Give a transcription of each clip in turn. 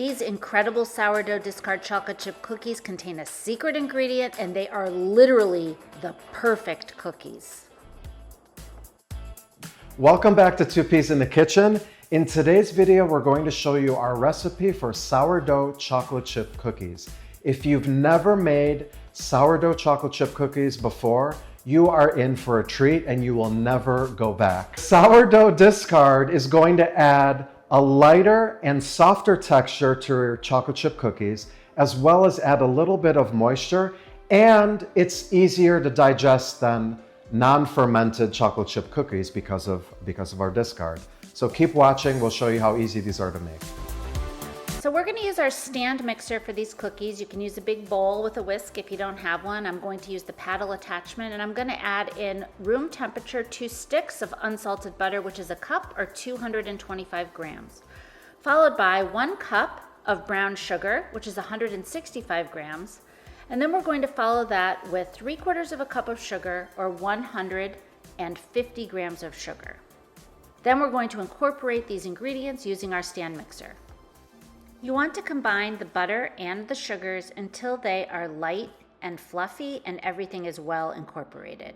These incredible sourdough discard chocolate chip cookies contain a secret ingredient, and they are literally the perfect cookies. Welcome back to Two Peas in the Kitchen. In today's video, we're going to show you our recipe for sourdough chocolate chip cookies. If you've never made sourdough chocolate chip cookies before, you are in for a treat and you will never go back. Sourdough discard is going to add a lighter and softer texture to your chocolate chip cookies, as well as add a little bit of moisture, and it's easier to digest than non-fermented chocolate chip cookies because of our discard. So keep watching, we'll show you how easy these are to make. So we're going to use our stand mixer for these cookies. You can use a big bowl with a whisk if you don't have one. I'm going to use the paddle attachment, and I'm going to add in room temperature 2 sticks of unsalted butter, which is a cup or 225 grams, followed by 1 cup of brown sugar, which is 165 grams. And then we're going to follow that with 3/4 of a cup of sugar or 150 grams of sugar. Then we're going to incorporate these ingredients using our stand mixer. You want to combine the butter and the sugars until they are light and fluffy and everything is well incorporated.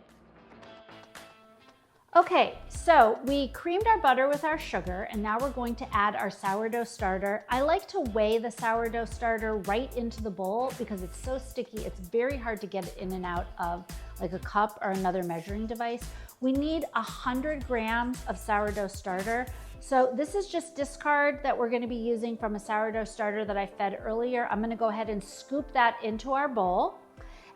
Okay, so we creamed our butter with our sugar, and now we're going to add our sourdough starter. I like to weigh the sourdough starter right into the bowl because it's so sticky, it's very hard to get it in and out of like a cup or another measuring device. We need 100 grams of sourdough starter. So this is just discard that we're going to be using from a sourdough starter that I fed earlier. I'm going to go ahead and scoop that into our bowl,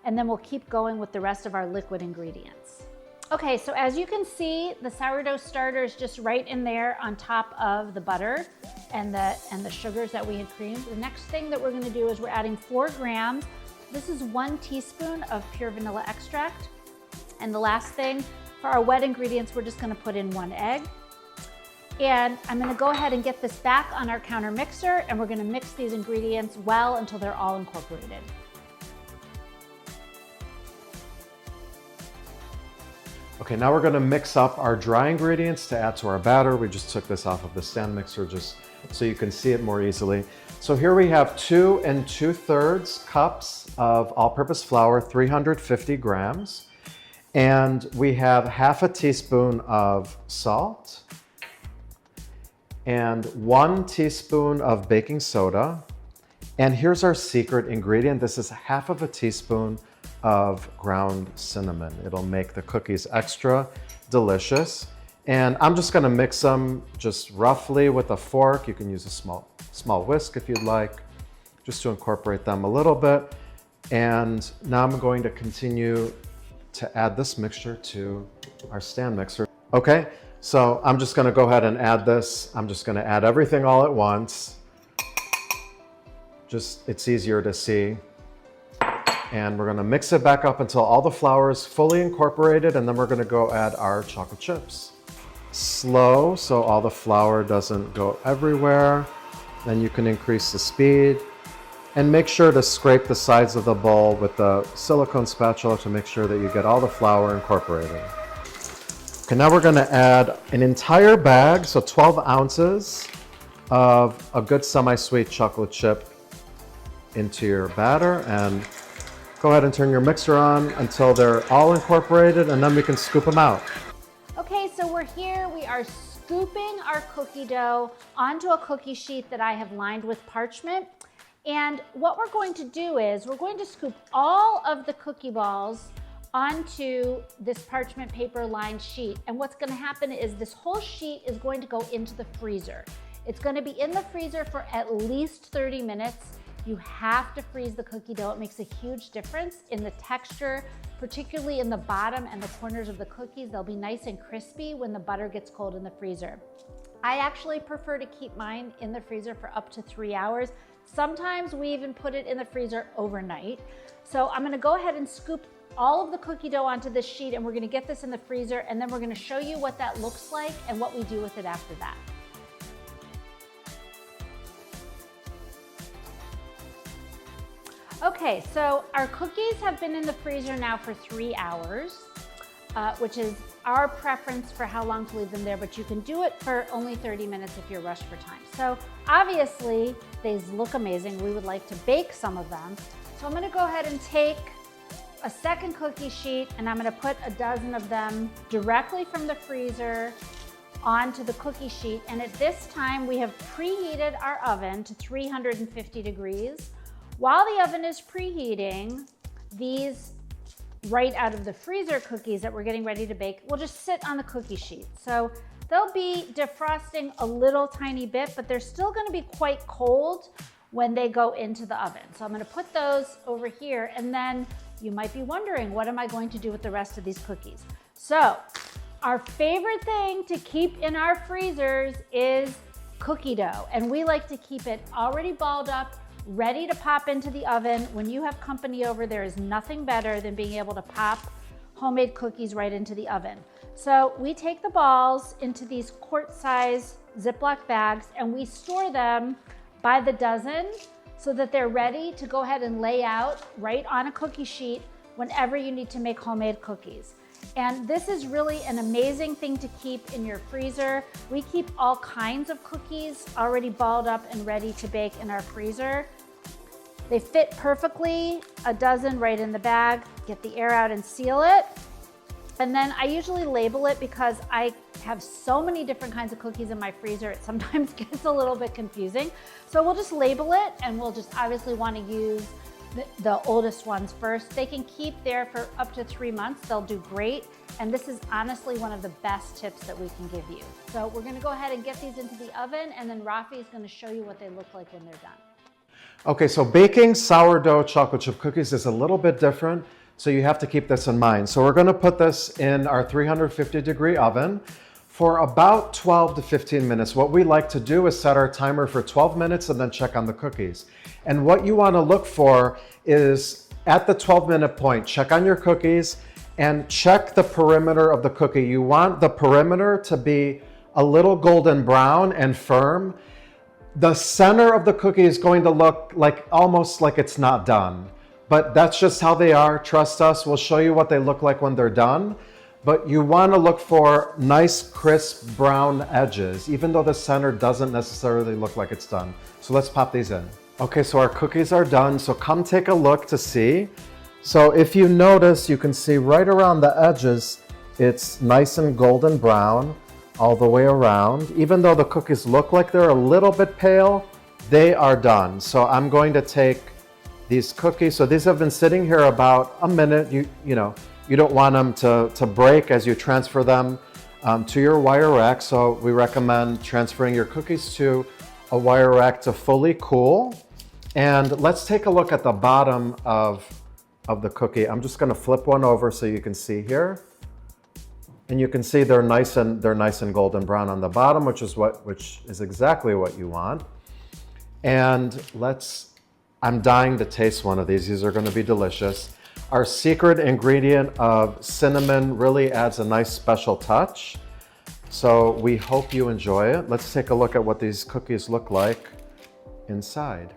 and then we'll keep going with the rest of our liquid ingredients. Okay, so as you can see, the sourdough starter is just right in there on top of the butter and the sugars that we had creamed. The next thing that we're going to do is we're adding 4 grams. This is 1 teaspoon of pure vanilla extract. And the last thing, for our wet ingredients, we're just going to put in 1 egg. And I'm going to go ahead and get this back on our counter mixer, and we're going to mix these ingredients well until they're all incorporated. Okay, now we're going to mix up our dry ingredients to add to our batter. We just took this off of the stand mixer just so you can see it more easily. So here we have 2 2/3 cups of all-purpose flour, 350 grams. And we have 1/2 teaspoon of salt and 1 teaspoon of baking soda. And here's our secret ingredient. This is 1/2 teaspoon of ground cinnamon. It'll make the cookies extra delicious. And I'm just gonna mix them just roughly with a fork. You can use a small whisk if you'd like, just to incorporate them a little bit. And now I'm going to continue to add this mixture to our stand mixer. Okay, so I'm just gonna go ahead and add this. I'm just gonna add everything all at once. It's easier to see. And we're gonna mix it back up until all the flour is fully incorporated, and then we're gonna go add our chocolate chips. Slow, so all the flour doesn't go everywhere. Then you can increase the speed. And make sure to scrape the sides of the bowl with the silicone spatula to make sure that you get all the flour incorporated. Okay, now we're gonna add an entire bag, so 12 ounces of a good semi-sweet chocolate chip into your batter, and go ahead and turn your mixer on until they're all incorporated, and then we can scoop them out. Okay, so we're here. We are scooping our cookie dough onto a cookie sheet that I have lined with parchment. And what we're going to do is we're going to scoop all of the cookie balls onto this parchment paper lined sheet. And what's going to happen is this whole sheet is going to go into the freezer. It's going to be in the freezer for at least 30 minutes. You have to freeze the cookie dough. It makes a huge difference in the texture, particularly in the bottom and the corners of the cookies. They'll be nice and crispy when the butter gets cold in the freezer. I actually prefer to keep mine in the freezer for up to 3 hours. Sometimes we even put it in the freezer overnight. So I'm gonna go ahead and scoop all of the cookie dough onto this sheet, and we're gonna get this in the freezer, and then we're gonna show you what that looks like and what we do with it after that. Okay, so our cookies have been in the freezer now for 3 hours, which is our preference for how long to leave them there, but you can do it for only 30 minutes if you're rushed for time. So obviously, These look amazing. We would like to bake some of them. So I'm gonna go ahead and take a second cookie sheet and I'm gonna put a dozen of them directly from the freezer onto the cookie sheet. And at this time, we have preheated our oven to 350 degrees. While the oven is preheating, these right out of the freezer cookies that we're getting ready to bake will just sit on the cookie sheet. So they'll be defrosting a little tiny bit, but they're still gonna be quite cold when they go into the oven. So I'm gonna put those over here, and then you might be wondering, what am I going to do with the rest of these cookies? So our favorite thing to keep in our freezers is cookie dough, and we like to keep it already balled up, ready to pop into the oven. When you have company over, there is nothing better than being able to pop homemade cookies right into the oven. So we take the balls into these quart-size Ziploc bags and we store them by the dozen so that they're ready to go ahead and lay out right on a cookie sheet whenever you need to make homemade cookies. And this is really an amazing thing to keep in your freezer. We keep all kinds of cookies already balled up and ready to bake in our freezer. They fit perfectly, a dozen right in the bag. Get the air out and seal it. And then I usually label it because I have so many different kinds of cookies in my freezer, it sometimes gets a little bit confusing. So we'll just label it, and we'll just obviously want to use the oldest ones first. They can keep there for up to 3 months. They'll do great. And this is honestly one of the best tips that we can give you. So we're gonna go ahead and get these into the oven, and then Rafi is gonna show you what they look like when they're done. Okay, so baking sourdough chocolate chip cookies is a little bit different, so you have to keep this in mind. So we're gonna put this in our 350-degree oven for about 12 to 15 minutes. What we like to do is set our timer for 12 minutes and then check on the cookies. And what you wanna look for is at the 12-minute point, check on your cookies and check the perimeter of the cookie. You want the perimeter to be a little golden brown and firm. The center of the cookie is going to look like almost like it's not done, but that's just how they are. Trust us, we'll show you what they look like when they're done. But you want to look for nice, crisp brown edges, even though the center doesn't necessarily look like it's done. So let's pop these in. Okay, so our cookies are done. So come take a look to see. So if you notice, you can see right around the edges, it's nice and golden brown all the way around. Even though the cookies look like they're a little bit pale, they are done. So I'm going to take these cookies. So these have been sitting here about a minute. You don't want them to break as you transfer them to your wire rack. So we recommend transferring your cookies to a wire rack to fully cool. And let's take a look at the bottom of the cookie. I'm just gonna flip one over so you can see here. And you can see they're nice and golden brown on the bottom, which is exactly what you want. And I'm dying to taste one of these. These are gonna be delicious. Our secret ingredient of cinnamon really adds a nice special touch. So we hope you enjoy it. Let's take a look at what these cookies look like inside.